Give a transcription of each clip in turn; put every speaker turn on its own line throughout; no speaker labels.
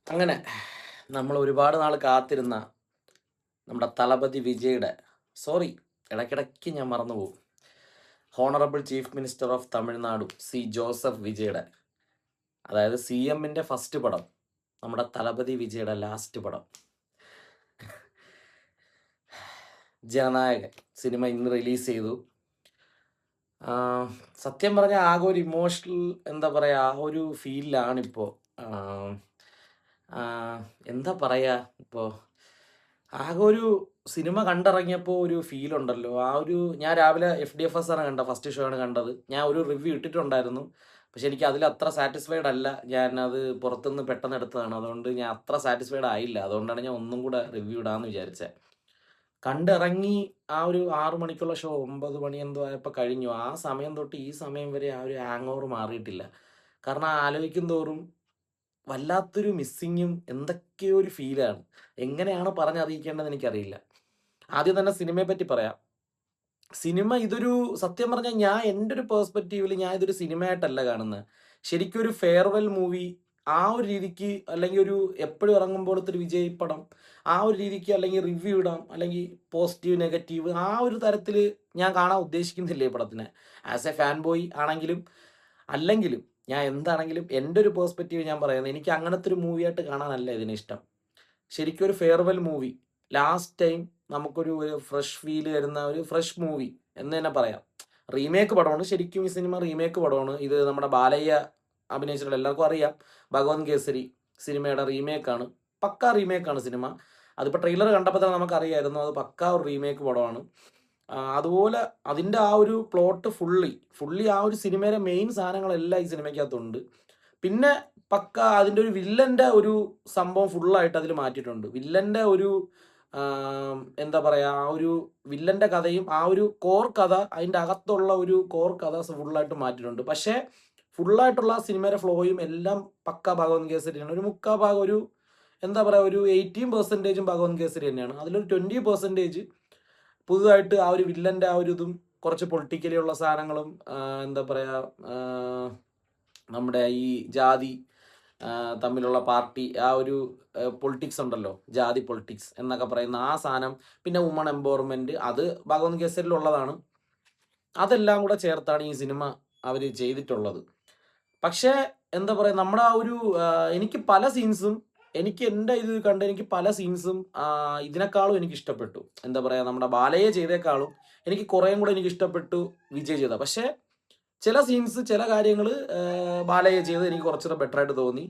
അങ്ങനെ നമ്മൾ ഒരുപാട് നാൾ കാത്തിരുന്ന നമ്മുടെ തളപതി വിജയുടെ സോറി ഇടയ്ക്കിടയ്ക്ക് ഞാൻ മറന്നുപോകും. Honourable chief minister of Tamil Nadu C Joseph വിജയുടെ, അതായത് സി എമ്മിൻ്റെ ഫസ്റ്റ് പടം, നമ്മുടെ തളപതി വിജയുടെ ലാസ്റ്റ് പടം ജനനായകൻ സിനിമ ഇന്ന് റിലീസ് ചെയ്തു. സത്യം പറഞ്ഞാൽ ആകെ ഒരു ഇമോഷണൽ, എന്താ പറയുക, ആ ഒരു ഫീലിലാണിപ്പോൾ. എന്താ പറയുക, ഇപ്പോൾ ആകെ ഒരു സിനിമ കണ്ടിറങ്ങിയപ്പോൾ ഒരു ഫീൽ ഉണ്ടല്ലോ. ആ ഒരു ഞാൻ രാവിലെ FDFS ആണ് കണ്ടത്, ഫസ്റ്റ് ഷോ ആണ് കണ്ടത്. ഞാൻ ഒരു റിവ്യൂ ഇട്ടിട്ടുണ്ടായിരുന്നു, പക്ഷെ എനിക്ക് അതിൽ അത്ര സാറ്റിസ്ഫൈഡ് അല്ല. ഞാൻ അത് പുറത്തുനിന്ന് പെട്ടെന്ന് എടുത്തതാണ്, അതുകൊണ്ട് ഞാൻ അത്ര സാറ്റിസ്ഫൈഡ് ആയില്ല. അതുകൊണ്ടാണ് ഞാൻ ഒന്നും കൂടെ റിവ്യൂ ഇടാമെന്ന് വിചാരിച്ചത്. കണ്ടിറങ്ങി ആ ഒരു 6 മണിക്കുള്ള ഷോ 9 മണി എന്തോ ആയപ്പോൾ കഴിഞ്ഞു. ആ സമയം തൊട്ട് ഈ സമയം വരെ ആ ഒരു ഹാങ് ഓവർ മാറിയിട്ടില്ല. കാരണം ആലോചിക്കും തോറും വല്ലാത്തൊരു മിസ്സിങ്ങും എന്തൊക്കെയോ ഒരു ഫീലാണ്. എങ്ങനെയാണ് പറഞ്ഞറിയിക്കേണ്ടതെന്ന് എനിക്കറിയില്ല. ആദ്യം തന്നെ സിനിമയെ പറ്റി പറയാം. സിനിമ ഇതൊരു, സത്യം പറഞ്ഞാൽ ഞാൻ എൻ്റെ ഒരു പേഴ്സ്പെക്റ്റീവിൽ ഞാൻ ഇതൊരു സിനിമയായിട്ടല്ല കാണുന്നത്. ശരിക്കും ഒരു ഫെയർവെൽ മൂവി, ആ ഒരു രീതിക്ക്, അല്ലെങ്കിൽ ഒരു എപ്പോഴും ഇറങ്ങുമ്പോഴത്തെ ഒരു വിജയ് പടം, ആ ഒരു രീതിക്ക്, അല്ലെങ്കിൽ റിവ്യൂ ഇടാം, അല്ലെങ്കിൽ പോസിറ്റീവ് നെഗറ്റീവ്, ആ ഒരു തരത്തിൽ ഞാൻ കാണാൻ ഉദ്ദേശിക്കുന്നില്ല ഈ പടത്തിനെ. ആസ് എ ഫാൻ ബോയ് ആണെങ്കിലും അല്ലെങ്കിലും ഞാൻ എന്താണെങ്കിലും എൻ്റെ ഒരു പേഴ്സ്പെക്റ്റീവ് ഞാൻ പറയുന്നത്, എനിക്ക് അങ്ങനത്തെ ഒരു മൂവിയായിട്ട് കാണാനല്ല ഇതിനെ ഇഷ്ടം. ശരിക്കും ഒരു ഫെയർവെൽ മൂവി, ലാസ്റ്റ് ടൈം നമുക്കൊരു ഒരു ഫ്രഷ് ഫീൽ തരുന്ന ഒരു ഫ്രഷ് മൂവി എന്ന് തന്നെ പറയാം. റീമേക്ക് പടമാണ്, ശരിക്കും ഈ സിനിമ റീമേക്ക് പടമാണ്. ഇത് നമ്മുടെ ബാലയ്യ അഭിനയിച്ചിട്ടുള്ള, എല്ലാവർക്കും അറിയാം, ഭഗവത് കേസരി സിനിമയുടെ റീമേക്കാണ്. പക്കാ റീമേക്കാണ് സിനിമ. അതിപ്പോൾ ട്രെയിലർ കണ്ടപ്പോൾ തന്നെ നമുക്കറിയായിരുന്നു അത് പക്കാ ഒരു റീമേക്ക് പടമാണ്. അതുപോലെ അതിൻ്റെ ആ ഒരു പ്ലോട്ട് ഫുള്ളി ആ ഒരു സിനിമയിലെ മെയിൻ സാധനങ്ങളെല്ലാം ഈ സിനിമയ്ക്കകത്തുണ്ട്. പിന്നെ പക്ക അതിൻ്റെ ഒരു വില്ലൻ്റെ ഒരു സംഭവം ഫുള്ളായിട്ട് അതിൽ മാറ്റിയിട്ടുണ്ട്. വില്ലൻ്റെ ഒരു എന്താ പറയുക, ആ ഒരു വില്ലൻ്റെ കഥയും ആ ഒരു കോർ കഥ, അതിൻ്റെ അകത്തുള്ള ഒരു കോർ കഥ ഫുള്ളായിട്ട് മാറ്റിയിട്ടുണ്ട്. പക്ഷേ ഫുള്ളായിട്ടുള്ള സിനിമയുടെ ഫ്ലോയും എല്ലാം പക്ക ഭഗവത് കേസരിയാണ്. ഒരു മുക്കാ ഭാഗം, ഒരു എന്താ പറയുക, ഒരു 18% ഭഗവത് കേസരി തന്നെയാണ്. അതിലൊരു 20% പുതുതായിട്ട് ആ ഒരു വില്ലൻ്റെ ആ ഒരു ഇതും കുറച്ച് പൊളിറ്റിക്കലി ഉള്ള സാധനങ്ങളും, എന്താ പറയുക, നമ്മുടെ ഈ ജാതി തമ്മിലുള്ള പാർട്ടി, ആ ഒരു പൊളിറ്റിക്സ് ഉണ്ടല്ലോ, ജാതി പൊളിറ്റിക്സ് എന്നൊക്കെ പറയുന്ന ആ സാധനം, പിന്നെ വുമൺ എംപവർമെൻറ്റ്, അത് ഭഗവത് കേസരിലുള്ളതാണ്. അതെല്ലാം കൂടെ ചേർത്താണ് ഈ സിനിമ അവർ ചെയ്തിട്ടുള്ളത്. പക്ഷേ എന്താ പറയുക, നമ്മുടെ ആ ഒരു എനിക്ക് പല സീൻസും, എനിക്ക് എൻ്റെ ഇത് കണ്ട് എനിക്ക് പല സീൻസും ഇതിനേക്കാളും എനിക്ക് ഇഷ്ടപ്പെട്ടു. എന്താ പറയുക, നമ്മുടെ ബാലയെ ചെയ്തേക്കാളും എനിക്ക് കുറേയും കൂടെ എനിക്ക് ഇഷ്ടപ്പെട്ടു വിജയ് ചെയ്ത. പക്ഷേ ചില സീൻസ്, ചില കാര്യങ്ങൾ ബാലയെ ചെയ്ത് എനിക്ക് കുറച്ചുകൂടെ ബെറ്റർ ആയിട്ട് തോന്നി,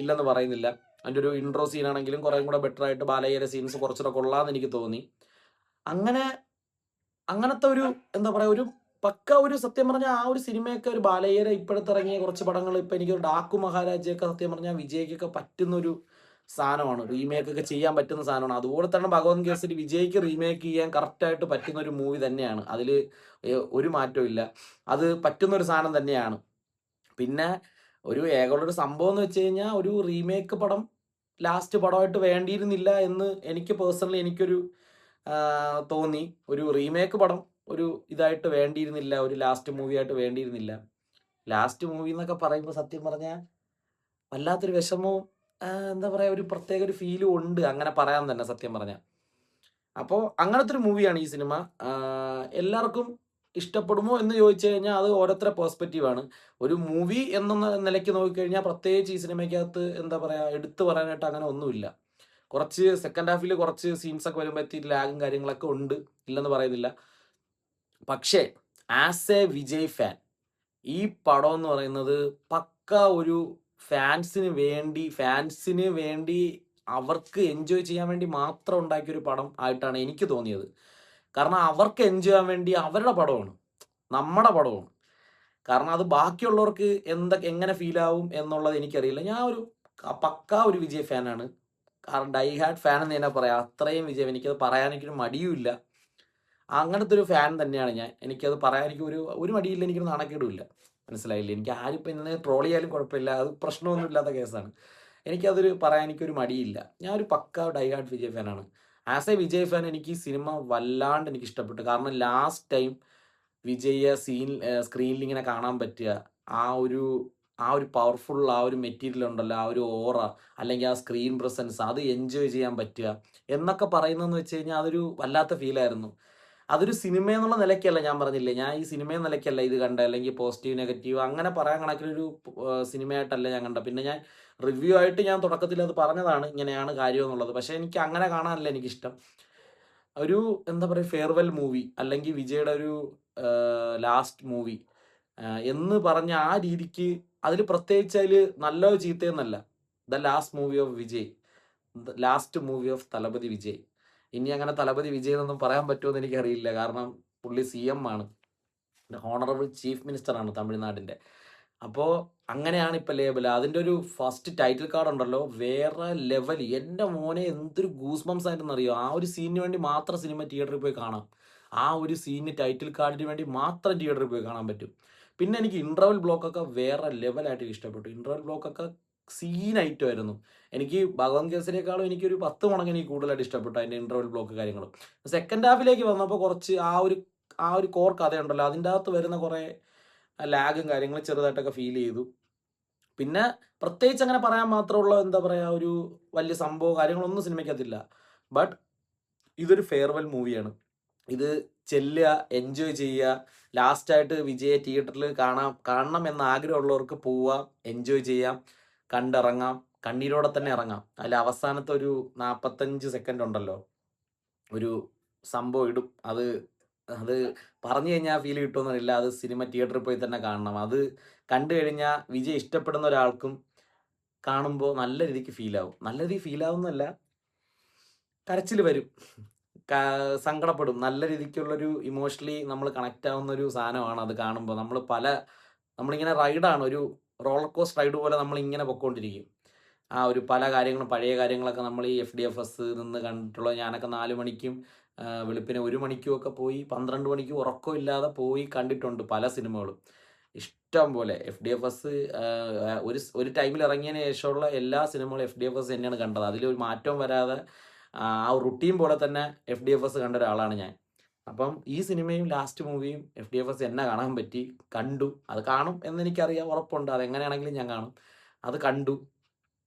ഇല്ലെന്ന് പറയുന്നില്ല. അതിൻ്റെ ഒരു ഇൻട്രോ സീനാണെങ്കിലും കുറേയും കൂടെ ബെറ്റർ ആയിട്ട് ബാലയുടെ സീൻസ് കുറച്ചുകൂടെ കൊള്ളാമെന്ന് എനിക്ക് തോന്നി. അങ്ങനെ അങ്ങനത്തെ ഒരു, എന്താ പറയുക, ഒരു പക്ക ഒരു, സത്യം പറഞ്ഞാൽ ആ ഒരു സിനിമയൊക്കെ ഒരു ബാലയ്യരെ ഇപ്പോഴത്തെ ഇറങ്ങിയ കുറച്ച് പടങ്ങൾ, ഇപ്പം എനിക്കൊരു ഡാക്കു മഹാരാജയൊക്കെ സത്യം പറഞ്ഞാൽ വിജയ്ക്കൊക്കെ പറ്റുന്ന ഒരു സാധനമാണ്, റീമേക്ക് ഒക്കെ ചെയ്യാൻ പറ്റുന്ന സാധനമാണ്. അതുപോലെ തന്നെ ഭഗവത് കേസരി വിജയ്ക്ക് റീമേക്ക് ചെയ്യാൻ കറക്റ്റായിട്ട് പറ്റുന്ന ഒരു മൂവി തന്നെയാണ്. അതിൽ ഒരു മാറ്റവും ഇല്ല. അത് പറ്റുന്ന ഒരു സാധനം തന്നെയാണ്. പിന്നെ ഒരു ഏകമുള്ളൊരു സംഭവം എന്ന് വെച്ച് കഴിഞ്ഞാൽ, ഒരു റീമേക്ക് പടം ലാസ്റ്റ് പടമായിട്ട് വേണ്ടിയിരുന്നില്ല എന്ന് എനിക്ക് പേഴ്സണലി എനിക്കൊരു തോന്നി. ഒരു റീമേക്ക് പടം ഒരു ഇതായിട്ട് വേണ്ടിയിരുന്നില്ല, ഒരു ലാസ്റ്റ് മൂവി ആയിട്ട് വേണ്ടിയിരുന്നില്ല. ലാസ്റ്റ് മൂവി എന്നൊക്കെ പറയുമ്പോൾ സത്യം പറഞ്ഞാൽ വല്ലാത്തൊരു വിഷമവും, എന്താ പറയുക, ഒരു പ്രത്യേക ഒരു ഫീലും ഉണ്ട്, അങ്ങനെ പറയാൻ തന്നെ സത്യം പറഞ്ഞാൽ. അപ്പോൾ അങ്ങനത്തെ ഒരു മൂവിയാണ് ഈ സിനിമ. എല്ലാവർക്കും ഇഷ്ടപ്പെടുമോ എന്ന് ചോദിച്ചു കഴിഞ്ഞാൽ അത് ഓരോരുത്തരുടെ പേഴ്സ്പെക്റ്റീവാണ്. ഒരു മൂവി എന്ന നിലയ്ക്ക് നോക്കിക്കഴിഞ്ഞാൽ പ്രത്യേകിച്ച് ഈ സിനിമയ്ക്കകത്ത് എന്താ പറയുക, എടുത്തു പറയാനായിട്ട് അങ്ങനെ ഒന്നുമില്ല. കുറച്ച് സെക്കൻഡ് ഹാഫിൽ കുറച്ച് സീൻസൊക്കെ വരുമ്പോഴത്തേക്ക് ലാഗും കാര്യങ്ങളൊക്കെ ഉണ്ട്, ഇല്ലെന്ന് പറയുന്നില്ല. പക്ഷേ ആസ് എ വിജയ് ഫാൻ, ഈ പടം എന്ന് പറയുന്നത് പക്ക ഒരു ഫാൻസിന് വേണ്ടി അവർക്ക് എൻജോയ് ചെയ്യാൻ വേണ്ടി മാത്രം ഉണ്ടാക്കിയൊരു പടം ആയിട്ടാണ് എനിക്ക് തോന്നിയത്. കാരണം അവർക്ക് എൻജോയ് ചെയ്യാൻ വേണ്ടി അവരുടെ പടമാണ്, നമ്മുടെ പടമാണ്. കാരണം അത് ബാക്കിയുള്ളവർക്ക് എങ്ങനെ ഫീലാവും എന്നുള്ളത് എനിക്കറിയില്ല. ഞാൻ ഒരു പക്ക ഒരു വിജയ് ഫാനാണ്. കാരണം ഡൈ ഹാർഡ് ഫാൻ എന്ന് തന്നെ പറയാം. അത്രയും വിജയം, എനിക്കത് പറയാൻ എനിക്കൊരു മടിയുമില്ല. അങ്ങനത്തെ ഒരു ഫാൻ തന്നെയാണ് ഞാൻ. എനിക്കത് പറയാൻ എനിക്ക് ഒരു ഒരു മടിയില്ല, എനിക്കൊരു നാണക്കേടുമില്ല. മനസ്സിലായില്ലേ? എനിക്ക് ആരിപ്പോൾ എന്നെ ട്രോൾ ചെയ്യാനും കുഴപ്പമില്ല, അത് പ്രശ്നമൊന്നും ഇല്ലാത്ത കേസാണ്. എനിക്കതൊരു പറയാൻ എനിക്കൊരു മടിയില്ല. ഞാൻ ഒരു പക്ക ഡൈ ഹാർഡ് വിജയ് ഫാനാണ്. ആസ് എ വിജയ് ഫാൻ എനിക്ക് ഈ സിനിമ വല്ലാണ്ട് എനിക്ക് ഇഷ്ടപ്പെട്ടു. കാരണം ലാസ്റ്റ് ടൈം വിജയെ സ്ക്രീനിൽ ഇങ്ങനെ കാണാൻ പറ്റുക, ആ ഒരു ആ ഒരു പവർഫുൾ ആ ഒരു മെറ്റീരിയൽ ഉണ്ടല്ലോ, ആ ഒരു ഓറ അല്ലെങ്കിൽ ആ സ്ക്രീൻ പ്രസൻസ് അത് എൻജോയ് ചെയ്യാൻ പറ്റുക എന്നൊക്കെ പറയുന്നതെന്ന് വെച്ച് കഴിഞ്ഞാൽ അതൊരു വല്ലാത്ത ഫീലായിരുന്നു. അതൊരു സിനിമ എന്നുള്ള നിലയ്ക്കല്ല, ഞാൻ പറഞ്ഞില്ലേ, ഞാൻ ഈ സിനിമ എന്ന നിലയ്ക്കല്ല ഇത് കണ്ട, അല്ലെങ്കിൽ പോസിറ്റീവ് നെഗറ്റീവ് അങ്ങനെ പറയാൻ കണക്കിനൊരു സിനിമയായിട്ടല്ല ഞാൻ കണ്ട. പിന്നെ ഞാൻ റിവ്യൂ ആയിട്ട് ഞാൻ തുടക്കത്തിൽ അത് പറഞ്ഞതാണ് ഇങ്ങനെയാണ് കാര്യം എന്നുള്ളത്. പക്ഷേ എനിക്ക് അങ്ങനെ കാണാനല്ല എനിക്കിഷ്ടം. ഒരു എന്താ പറയുക, ഫെയർവെൽ മൂവി അല്ലെങ്കിൽ വിജയുടെ ഒരു ലാസ്റ്റ് മൂവി എന്ന് പറഞ്ഞ ആ രീതിക്ക് അതിൽ പ്രത്യേകിച്ച് അതിൽ നല്ലതോ ചീത്തയെന്നല്ല. The last movie of Vijay, last movie of Thalapathy Vijay. ഇനി അങ്ങനെ തലപതി വിജയ് എന്നൊന്നും പറയാൻ പറ്റുമെന്ന് എനിക്കറിയില്ല. കാരണം പുള്ളി CM ആണ്, ഹോണറബിൾ ചീഫ് മിനിസ്റ്ററാണ് തമിഴ്നാടിൻ്റെ. അപ്പോൾ അങ്ങനെയാണ് ഇപ്പം ലേബൽ. അതിൻ്റെ ഒരു ഫസ്റ്റ് ടൈറ്റിൽ കാർഡ് ഉണ്ടല്ലോ, വേറെ ലെവൽ. എൻ്റെ മോനെ എന്തൊരു ഗൂസ് ബംസ് ആയിട്ടെന്നറിയോ. ആ ഒരു സീനിന് വേണ്ടി മാത്രം സിനിമ തിയേറ്ററിൽ പോയി കാണാം. ആ ഒരു സീന് ടൈറ്റിൽ കാർഡിന് വേണ്ടി മാത്രം തിയേറ്ററിൽ പോയി കാണാൻ പറ്റും. പിന്നെ എനിക്ക് ഇൻ്റർവൽ ബ്ലോക്കൊക്കെ വേറെ ലെവലായിട്ട് ഇഷ്ടപ്പെട്ടു. ഇൻ്റർവൽ ബ്ലോക്കൊക്കെ സീൻ ഐറ്റമായിരുന്നു. എനിക്ക് ഭഗവത് കേസരിയേക്കാളും എനിക്കൊരു 10 മടങ്ങ് എനിക്ക് കൂടുതലായിട്ട് ഇഷ്ടപ്പെട്ടു അതിൻ്റെ ഇൻ്റർവൽ ബ്ലോക്ക് കാര്യങ്ങളും. സെക്കൻഡ് ഹാഫിലേക്ക് വന്നപ്പോൾ കുറച്ച് ആ ഒരു കോർ കഥയുണ്ടല്ലോ, അതിൻ്റെ അകത്ത് വരുന്ന കുറേ ലാഗും കാര്യങ്ങളും ചെറുതായിട്ടൊക്കെ ഫീൽ ചെയ്തു. പിന്നെ പ്രത്യേകിച്ച് അങ്ങനെ പറയാൻ മാത്രമുള്ള എന്താ പറയുക ഒരു വലിയ സംഭവം കാര്യങ്ങളൊന്നും സിനിമയ്ക്കകത്തില്ല. ബട്ട് ഇതൊരു ഫെയർവെൽ മൂവിയാണ്. ഇത് ചെല്ലുക, എൻജോയ് ചെയ്യുക, ലാസ്റ്റായിട്ട് വിജയെ തിയേറ്ററിൽ കാണണം എന്ന ആഗ്രഹമുള്ളവർക്ക് പോവാം, എൻജോയ് ചെയ്യാം, കണ്ടിറങ്ങാം, കണ്ണീരോടെ തന്നെ ഇറങ്ങാം. അതിൽ അവസാനത്തെ ഒരു 45 സെക്കൻഡ് ഉണ്ടല്ലോ, ഒരു സംഭവം ഇടും. അത് അത് പറഞ്ഞു കഴിഞ്ഞാൽ ഫീൽ കിട്ടുമെന്നറിയില്ല. അത് സിനിമ തിയേറ്ററിൽ പോയി തന്നെ കാണണം. അത് കണ്ടു കഴിഞ്ഞാൽ വിജയ് ഇഷ്ടപ്പെടുന്ന ഒരാൾക്കും കാണുമ്പോൾ നല്ല രീതിക്ക് ഫീലാവും. നല്ല രീതിക്ക് ഫീലാവുന്നല്ല, കരച്ചിൽ വരും, സങ്കടപ്പെടും. നല്ല രീതിക്കുള്ളൊരു ഇമോഷണലി നമ്മൾ കണക്റ്റ് ആവുന്ന ഒരു സാധനമാണ് അത് കാണുമ്പോൾ. നമ്മളിങ്ങനെ റൈഡാണ്, ഒരു റോളർ കോസ്റ്റ് റൈഡ് പോലെ നമ്മളിങ്ങനെ പൊയ്ക്കൊണ്ടിരിക്കും. ആ ഒരു പല കാര്യങ്ങളും, പഴയ കാര്യങ്ങളൊക്കെ നമ്മൾ ഈ FDFS നിന്ന് കണ്ടിട്ടുള്ള, ഞാനൊക്കെ 4 മണിക്കും വെളുപ്പിനെ 1 മണിക്കും ഒക്കെ പോയി 12 മണിക്കും ഉറക്കമില്ലാതെ പോയി കണ്ടിട്ടുണ്ട് പല സിനിമകളും. ഇഷ്ടം പോലെ FDFS ഒരു ടൈമിൽ ഇറങ്ങിയതിന് ശേഷമുള്ള എല്ലാ സിനിമകളും FDFS തന്നെയാണ് കണ്ടത്. അതിലൊരു മാറ്റവും വരാതെ ആ റുട്ടീൻ പോലെ തന്നെ FDFS കണ്ട ഒരാളാണ് ഞാൻ. അപ്പം ഈ സിനിമയും ലാസ്റ്റ് മൂവിയും FDFS എന്നെ കാണാൻ പറ്റി, കണ്ടു. അത് കാണും എന്നെനിക്കറിയാം, ഉറപ്പുണ്ട്. അതെങ്ങനെയാണെങ്കിലും ഞാൻ കാണും. അത് കണ്ടു.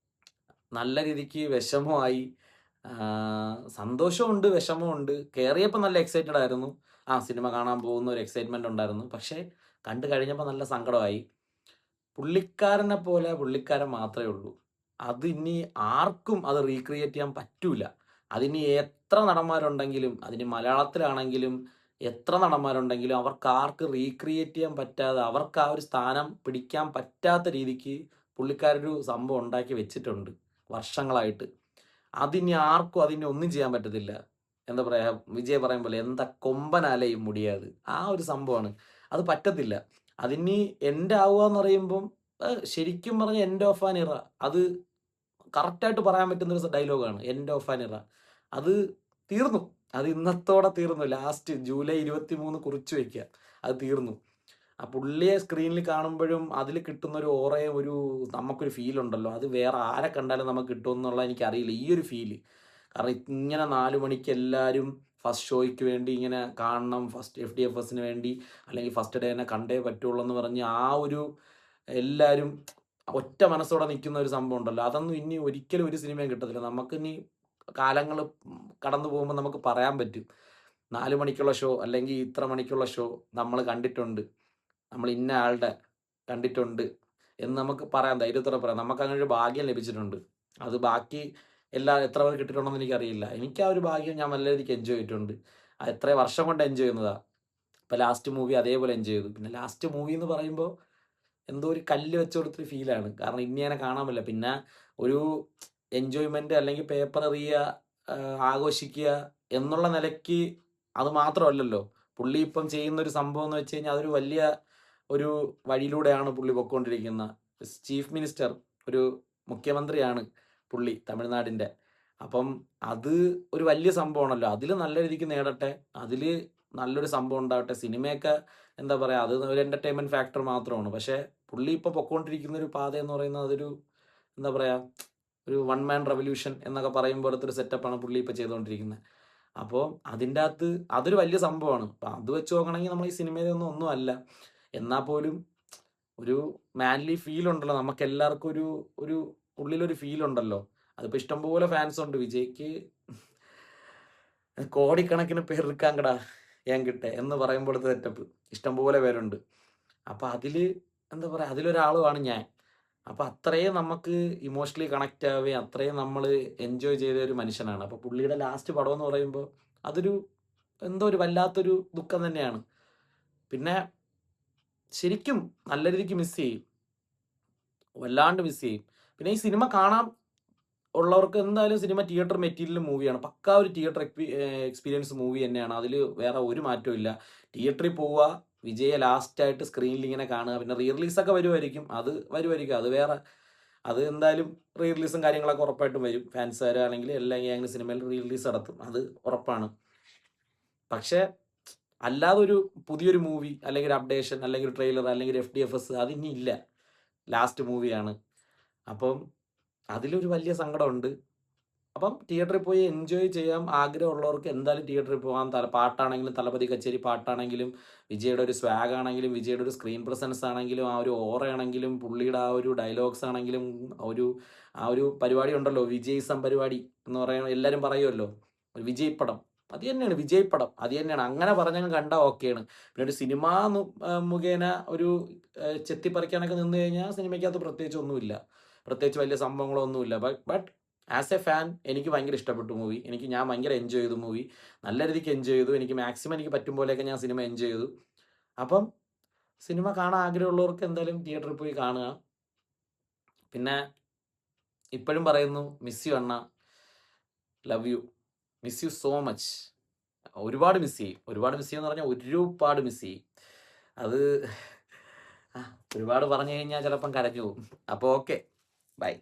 നല്ല രീതിക്ക് വിഷമമായി, സന്തോഷമുണ്ട്, വിഷമമുണ്ട്. കയറിയപ്പോൾ നല്ല എക്സൈറ്റഡ് ആയിരുന്നു. സിനിമ കാണാൻ പോകുന്ന ഒരു എക്സൈറ്റ്മെൻ്റ് ഉണ്ടായിരുന്നു. പക്ഷേ കണ്ടു കഴിഞ്ഞപ്പോൾ നല്ല സങ്കടമായി. പുള്ളിക്കാരനെ പോലെ പുള്ളിക്കാരൻ മാത്രമേ ഉള്ളൂ. അത് ഇനി ആർക്കും അത് റീക്രിയേറ്റ് ചെയ്യാൻ പറ്റൂല. അതിനി എത്ര നടന്മാരുണ്ടെങ്കിലും, അതിന് മലയാളത്തിലാണെങ്കിലും എത്ര നടന്മാരുണ്ടെങ്കിലും അവർക്ക് ആർക്ക് റീക്രിയേറ്റ് ചെയ്യാൻ പറ്റാതെ, അവർക്ക് ആ ഒരു സ്ഥാനം പിടിക്കാൻ പറ്റാത്ത രീതിക്ക് പുള്ളിക്കാരൊരു സംഭവം ഉണ്ടാക്കി വെച്ചിട്ടുണ്ട് വർഷങ്ങളായിട്ട്. അതിനി ആർക്കും അതിനെ ഒന്നും ചെയ്യാൻ പറ്റത്തില്ല. എന്താ പറയുക, വിജയ് പറയും പോലെ എന്താ കൊമ്പനാലയും മുടിയാത്, ആ ഒരു സംഭവമാണ്. അത് പറ്റത്തില്ല. അതിനി എൻ്റെ ആവുക എന്ന് പറയുമ്പം ശരിക്കും പറഞ്ഞ എൻഡ് ഓഫ് ആൻ ഇറ. അത് കറക്റ്റായിട്ട് പറയാൻ പറ്റുന്നൊരു ഡയലോഗാണ്, എൻഡ് ഓഫ് ആൻ ഇറ. അത് തീർന്നു. അത് ഇന്നത്തോടെ തീർന്നു. ലാസ്റ്റ് ജൂലൈ 23 കുറിച്ച് വയ്ക്കുക, അത് തീർന്നു. ആ പുള്ളിയെ സ്ക്രീനിൽ കാണുമ്പോഴും അതിൽ കിട്ടുന്ന ഒരു ഓറയും നമുക്കൊരു ഫീൽ ഉണ്ടല്ലോ, അത് വേറെ ആരെ കണ്ടാലും നമുക്ക് കിട്ടുമെന്നുള്ള എനിക്കറിയില്ല ഈ ഒരു ഫീല്. കാരണം ഇങ്ങനെ 4 മണിക്ക് എല്ലാവരും ഫസ്റ്റ് ഷോയ്ക്ക് വേണ്ടി ഇങ്ങനെ കാണണം, ഫസ്റ്റ് FDFSന് വേണ്ടി, അല്ലെങ്കിൽ ഫസ്റ്റ് ഡേ തന്നെ കണ്ടേ പറ്റുള്ളൂ എന്ന് പറഞ്ഞ് ആ ഒരു എല്ലാവരും ഒറ്റ മനസ്സോടെ നിൽക്കുന്ന ഒരു സംഭവം ഉണ്ടല്ലോ, അതൊന്നും ഇനി ഒരിക്കലും ഒരു സിനിമയും കിട്ടത്തില്ല. നമുക്കിനി കാലങ്ങൾ കടന്നു പോകുമ്പോൾ നമുക്ക് പറയാൻ പറ്റും, 4 മണിക്കുള്ള ഷോ അല്ലെങ്കിൽ ഇത്ര മണിക്കുള്ള ഷോ നമ്മൾ കണ്ടിട്ടുണ്ട്, നമ്മൾ ഇന്ന ആളുടെ കണ്ടിട്ടുണ്ട് എന്ന് നമുക്ക് പറയാം, ധൈര്യത്തോടെ പറയാം. നമുക്ക് അങ്ങനെ ഒരു ഭാഗ്യം ലഭിച്ചിട്ടുണ്ട്. അത് ബാക്കി എത്ര പേർ കിട്ടിയിട്ടുണ്ടെന്ന് എനിക്കറിയില്ല. എനിക്ക് ആ ഒരു ഭാഗ്യം ഞാൻ നല്ല രീതിക്ക് എൻജോയ് ചെയ്തിട്ടുണ്ട്. അത് എത്ര വർഷം കൊണ്ട് എൻജോയ് ചെയ്യുന്നതാണ്. ഇപ്പോൾ ലാസ്റ്റ് മൂവി അതേപോലെ എൻജോയ് ചെയ്തു. പിന്നെ ലാസ്റ്റ് മൂവി എന്ന് പറയുമ്പോൾ എന്തോ ഒരു കല്ല് വെച്ച് കൊടുത്തൊരു ഫീലാണ്. കാരണം ഇനി അങ്ങനെ കാണാൻ പറ്റില്ല. പിന്നെ ഒരു എൻജോയ്മെൻറ്റ് അല്ലെങ്കിൽ പേപ്പർ എറിയുക, ആഘോഷിക്കുക എന്നുള്ള നിലയ്ക്ക് അത് മാത്രമല്ലല്ലോ പുള്ളി ഇപ്പം ചെയ്യുന്നൊരു സംഭവം എന്ന് വെച്ച് കഴിഞ്ഞാൽ, അതൊരു വലിയ ഒരു വഴിയിലൂടെയാണ് പുള്ളി പൊയ്ക്കൊണ്ടിരിക്കുന്നത്. ചീഫ് മിനിസ്റ്റർ, ഒരു മുഖ്യമന്ത്രിയാണ് പുള്ളി തമിഴ്നാടിൻ്റെ. അപ്പം അത് ഒരു വലിയ സംഭവമാണല്ലോ. അതിൽ നല്ല രീതിക്ക് നേടട്ടെ, അതിൽ നല്ലൊരു സംഭവം ഉണ്ടാവട്ടെ. സിനിമയൊക്കെ എന്താ പറയുക, അത് ഒരു എൻ്റർടൈൻമെൻറ്റ് ഫാക്ടർ മാത്രമാണ്. പക്ഷേ പുള്ളി ഇപ്പോൾ പൊയ്ക്കൊണ്ടിരിക്കുന്ന ഒരു പാത എന്ന് പറയുന്നത് അതൊരു എന്താ പറയുക, ഒരു വൺ മാൻ റെവല്യൂഷൻ എന്നൊക്കെ പറയും പോലത്തെ ഒരു സെറ്റപ്പാണ് പുള്ളി ഇപ്പോൾ ചെയ്തുകൊണ്ടിരിക്കുന്നത്. അപ്പോൾ അതിൻ്റെ അകത്ത് അതൊരു വലിയ സംഭവമാണ്. അപ്പം അത് വെച്ച് നോക്കണമെങ്കിൽ നമ്മൾ ഈ സിനിമയിലൊന്നും അല്ല. എന്നാൽ പോലും ഒരു മാൻലി ഫീൽ ഉണ്ടല്ലോ, നമുക്ക് എല്ലാവർക്കും ഒരു ഒരു ഉള്ളിലൊരു ഫീൽ ഉണ്ടല്ലോ. അതിപ്പോൾ ഇഷ്ടംപോലെ ഫാൻസ് ഉണ്ട് വിജയ്ക്ക്. കോടിക്കണക്കിന് പേർ ഇരിക്കാങ്കടാ എൻകിட்ட എന്ന് പറയുമ്പോഴത്തെ സെറ്റപ്പ് ഇഷ്ടംപോലെ പേരുണ്ട്. അപ്പം അതിൽ എന്താ പറയുക, അതിലൊരാളുമാണ് ഞാൻ. അപ്പം അത്രയും നമുക്ക് ഇമോഷണലി കണക്റ്റ് ആവുകയും അത്രയും നമ്മൾ എൻജോയ് ചെയ്ത ഒരു മനുഷ്യനാണ്. അപ്പോൾ പുള്ളിയുടെ ലാസ്റ്റ് പടം എന്ന് പറയുമ്പോൾ അതൊരു എന്തോ ഒരു വല്ലാത്തൊരു ദുഃഖം തന്നെയാണ്. പിന്നെ ശരിക്കും നല്ല രീതിക്ക് മിസ് ചെയ്യും, വല്ലാണ്ട് മിസ് ചെയ്യും. പിന്നെ ഈ സിനിമ കാണാൻ ഉള്ളവർക്ക് എന്തായാലും സിനിമ തിയേറ്റർ മെറ്റീരിയൽ മൂവിയാണ്, പക്കാ ഒരു തിയേറ്റർ എക്സ്പീരിയൻസ് മൂവി തന്നെയാണ്. അതിൽ വേറെ ഒരു മാറ്റവും ഇല്ല. തിയേറ്ററിൽ പോവുക, വിജയെ ലാസ്റ്റായിട്ട് സ്ക്രീനിൽ ഇങ്ങനെ കാണുക. പിന്നെ റീ റിലീസൊക്കെ വരുമായിരിക്കും, അത് വേറെ. അത് എന്തായാലും റീ റിലീസും കാര്യങ്ങളൊക്കെ ഉറപ്പായിട്ടും വരും. ഫാൻസുകാരാണെങ്കിൽ എല്ലാ ഗ്യാങ് സിനിമയിൽ റീ റിലീസ് നടത്തും, അത് ഉറപ്പാണ്. പക്ഷേ അല്ലാതെ ഒരു പുതിയൊരു മൂവി അല്ലെങ്കിൽ ഒരു അപ്ഡേഷൻ അല്ലെങ്കിൽ ഒരു ട്രെയിലർ അല്ലെങ്കിൽ FDFS അതിനി ഇല്ല. ലാസ്റ്റ് മൂവിയാണ്. അപ്പം അതിലൊരു വലിയ സങ്കടമുണ്ട്. അപ്പം തിയേറ്ററിൽ പോയി എൻജോയ് ചെയ്യാൻ ആഗ്രഹമുള്ളവർക്ക് എന്തായാലും തിയേറ്ററിൽ പോകാൻ. പാട്ടാണെങ്കിലും തലപതി കച്ചേരി പാട്ടാണെങ്കിലും വിജയുടെ ഒരു സ്വാഗ് ആണെങ്കിലും വിജയുടെ ഒരു സ്ക്രീൻ പ്രസൻസ് ആണെങ്കിലും ആ ഒരു ഓറയാണെങ്കിലും പുള്ളിയുടെ ആ ഒരു ഡയലോഗ്സ് ആണെങ്കിലും ആ ഒരു പരിപാടി ഉണ്ടല്ലോ, വിജയ് പരിപാടി എന്ന് പറയുന്നത് എല്ലാവരും പറയുമല്ലോ, ഒരു വിജയ് പടം. അത് തന്നെയാണ് വിജയ് പടം, അത് തന്നെയാണ്. അങ്ങനെ പറഞ്ഞങ്ങ് കണ്ടാൽ ഓക്കെയാണ്. പിന്നെ ഒരു സിനിമ മുഖേന ഒരു ചെത്തിപ്പറിക്കാനൊക്കെ നിന്ന് കഴിഞ്ഞാൽ സിനിമയ്ക്കകത്ത് പ്രത്യേകിച്ച് ഒന്നുമില്ല, പ്രത്യേകിച്ച് വലിയ സംഭവങ്ങളൊന്നുമില്ല. ബട്ട് ആസ് എ ഫാൻ എനിക്ക് ഭയങ്കര ഇഷ്ടപ്പെട്ടു മൂവി. ഞാൻ ഭയങ്കര എൻജോയ് ചെയ്തു മൂവി, നല്ല രീതിക്ക് എൻജോയ് ചെയ്തു. എനിക്ക് മാക്സിമം എനിക്ക് പറ്റും പോലെയൊക്കെ ഞാൻ സിനിമ എൻജോയ് ചെയ്തു. അപ്പം സിനിമ കാണാൻ ആഗ്രഹമുള്ളവർക്ക് എന്തായാലും തിയേറ്ററിൽ പോയി കാണുക. പിന്നെ ഇപ്പോഴും പറയുന്നു, മിസ് യു അണ്ണ, love you, miss you so much. ഒരുപാട് മിസ് ചെയ്യും എന്ന് പറഞ്ഞാൽ ഒരുപാട് മിസ് ചെയ്യും. അത് ഒരുപാട് പറഞ്ഞു കഴിഞ്ഞാൽ ചിലപ്പം കരഞ്ഞു പോകും. അപ്പോൾ ഓക്കെ, ബൈ.